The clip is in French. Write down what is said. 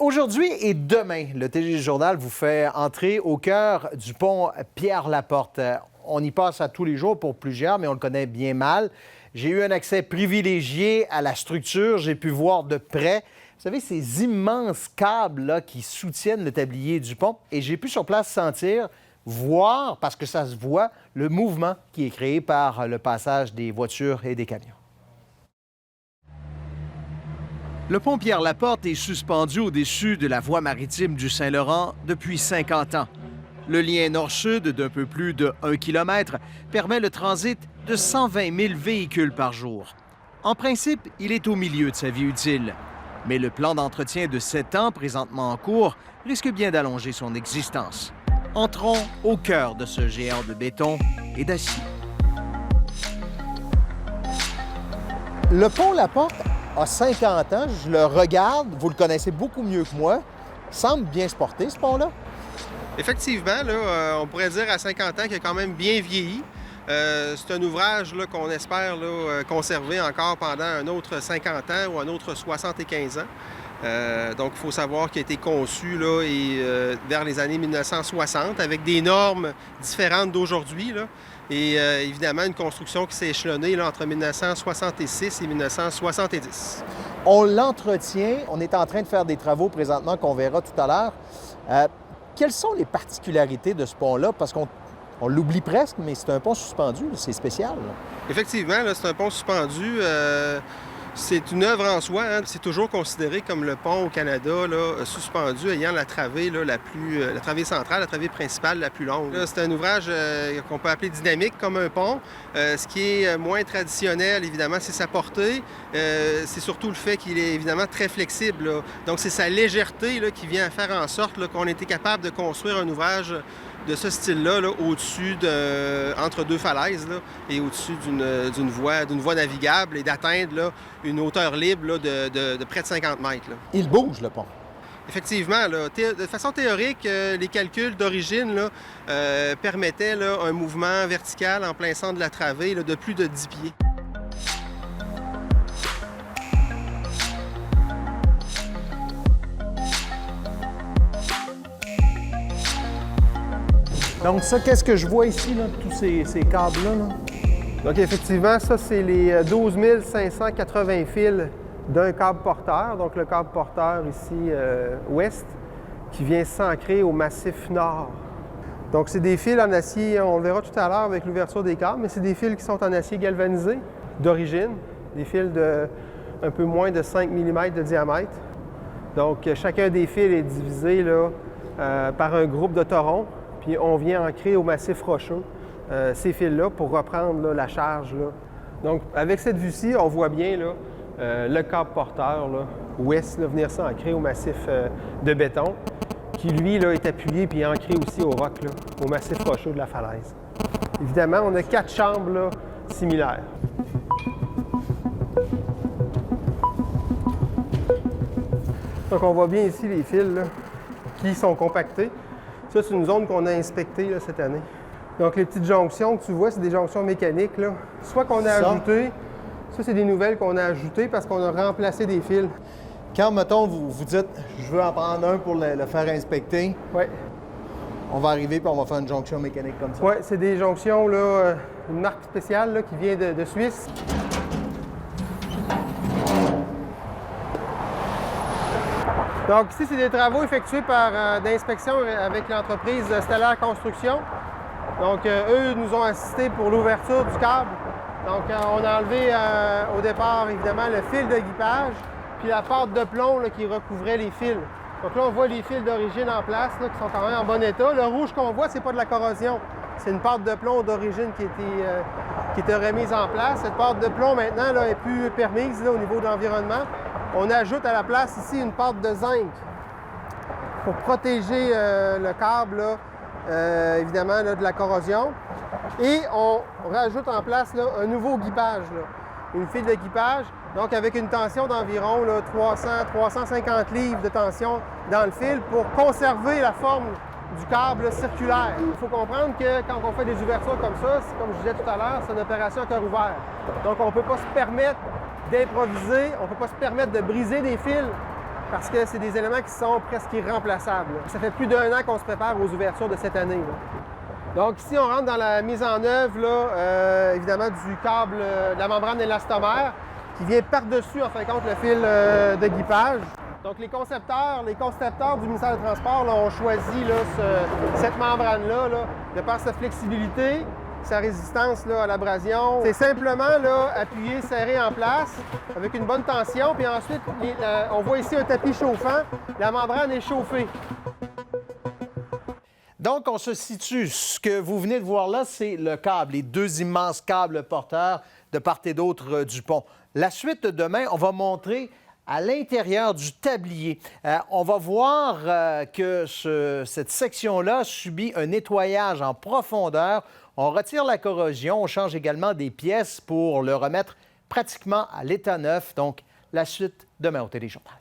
Aujourd'hui et demain, le TG Journal vous fait entrer au cœur du pont Pierre-Laporte. On y passe à tous les jours pour plusieurs, mais on le connaît bien mal. J'ai eu un accès privilégié à la structure. J'ai pu voir de près, vous savez, ces immenses câbles-là qui soutiennent le tablier du pont. Et j'ai pu sur place sentir, voir, parce que ça se voit, le mouvement qui est créé par le passage des voitures et des camions. Le pont Pierre-Laporte est suspendu au-dessus de la voie maritime du Saint-Laurent depuis 50 ans. Le lien nord-sud d'un peu plus de 1 km permet le transit de 120 000 véhicules par jour. En principe, il est au milieu de sa vie utile. Mais le plan d'entretien de 7 ans présentement en cours risque bien d'allonger son existence. Entrons au cœur de ce géant de béton et d'acier. Le pont Laporte a 50 ans, je le regarde, vous le connaissez beaucoup mieux que moi. Il semble bien se porter, ce pont-là. Effectivement, là, on pourrait dire à 50 ans qu'il a quand même bien vieilli. C'est un ouvrage là, qu'on espère là, conserver encore pendant un autre 50 ans ou un autre 75 ans. Donc, il faut savoir qu'il a été conçu là, vers les années 1960 avec des normes différentes d'aujourd'hui. Et évidemment, une construction qui s'est échelonnée là, entre 1966 et 1970. On l'entretient. On est en train de faire des travaux présentement qu'on verra tout à l'heure. Quelles sont les particularités de ce pont-là? Parce qu'on l'oublie presque, mais c'est un pont suspendu. C'est spécial. Là. Effectivement, là, c'est un pont suspendu. C'est une œuvre en soi. Hein. C'est toujours considéré comme le pont au Canada là, suspendu ayant la travée là, la travée centrale, la travée principale la plus longue. C'est un ouvrage qu'on peut appeler dynamique comme un pont. Ce qui est moins traditionnel, évidemment, c'est sa portée. C'est surtout le fait qu'il est évidemment très flexible. Là. Donc, c'est sa légèreté là, qui vient faire en sorte là, qu'on a été capable de construire un ouvrage de ce style-là, là, au-dessus entre deux falaises là, et au-dessus d'une voie navigable et d'atteindre là, une hauteur libre là, de près de 50 mètres. Là. Il bouge, le pont. Effectivement, là, de façon théorique, les calculs d'origine là, permettaient là, un mouvement vertical en plein centre de la travée là, de plus de 10 pieds. Donc ça, qu'est-ce que je vois ici, là, tous ces câbles-là? Là? Donc effectivement, ça, c'est les 12 580 fils d'un câble porteur. Donc le câble porteur ici, ouest, qui vient s'ancrer au massif nord. Donc c'est des fils en acier, on le verra tout à l'heure avec l'ouverture des câbles, mais c'est des fils qui sont en acier galvanisé d'origine, des fils de un peu moins de 5 mm de diamètre. Donc chacun des fils est divisé là, par un groupe de torons. Puis on vient ancrer au massif rocheux ces fils-là pour reprendre là, la charge. Là. Donc avec cette vue-ci, on voit bien là, le câble porteur là, ouest là, venir s'ancrer au massif de béton, qui lui là, est appuyé puis ancré aussi au roc, là, au massif rocheux de la falaise. Évidemment, on a 4 chambres là, similaires. Donc on voit bien ici les fils là, qui sont compactés. Ça, c'est une zone qu'on a inspectée là, cette année. Donc, les petites jonctions que tu vois, c'est des jonctions mécaniques. Là. Soit qu'on a ajouté, ça, c'est des nouvelles qu'on a ajoutées parce qu'on a remplacé des fils. Quand, mettons, vous dites « je veux en prendre un pour le faire inspecter », ouais. On va arriver et on va faire une jonction mécanique comme ça. Oui, c'est des jonctions, là, une marque spéciale là, qui vient de Suisse. Donc ici, c'est des travaux effectués d'inspection avec l'entreprise Stellaire Construction. Donc eux nous ont assistés pour l'ouverture du câble. Donc on a enlevé au départ, évidemment, le fil de guipage, puis la pâte de plomb là, qui recouvrait les fils. Donc là, on voit les fils d'origine en place, là, qui sont quand même en bon état. Le rouge qu'on voit, c'est pas de la corrosion. C'est une pâte de plomb d'origine qui était remise en place. Cette pâte de plomb, maintenant, là, est plus permise là, au niveau de l'environnement. On ajoute à la place ici une pâte de zinc pour protéger le câble, là, évidemment, là, de la corrosion. Et on rajoute en place là, un nouveau guipage, là, une file de guipage, donc avec une tension d'environ 300-350 livres de tension dans le fil pour conserver la forme du câble circulaire. Il faut comprendre que quand on fait des ouvertures comme ça, comme je disais tout à l'heure, c'est une opération à cœur ouvert. Donc on ne peut pas se permettre d'improviser, on ne peut pas se permettre de briser des fils parce que c'est des éléments qui sont presque irremplaçables. Ça fait plus d'1 an qu'on se prépare aux ouvertures de cette année. Donc ici, on rentre dans la mise en œuvre, là, évidemment, du câble de la membrane élastomère qui vient par-dessus, en fin de compte, le fil de guipage. Donc les concepteurs du ministère des Transports là, ont choisi là, cette membrane-là, là, de par sa flexibilité, sa résistance là, à l'abrasion. C'est simplement là, appuyé, serré en place avec une bonne tension. Puis ensuite, on voit ici un tapis chauffant. La membrane est chauffée. Donc, on se situe. Ce que vous venez de voir là, c'est le câble, les 2 immenses câbles porteurs de part et d'autre du pont. La suite de demain, on va montrer à l'intérieur du tablier. On va voir que cette section-là subit un nettoyage en profondeur. On retire la corrosion, on change également des pièces pour le remettre pratiquement à l'état neuf. Donc, la suite demain au Téléjournal.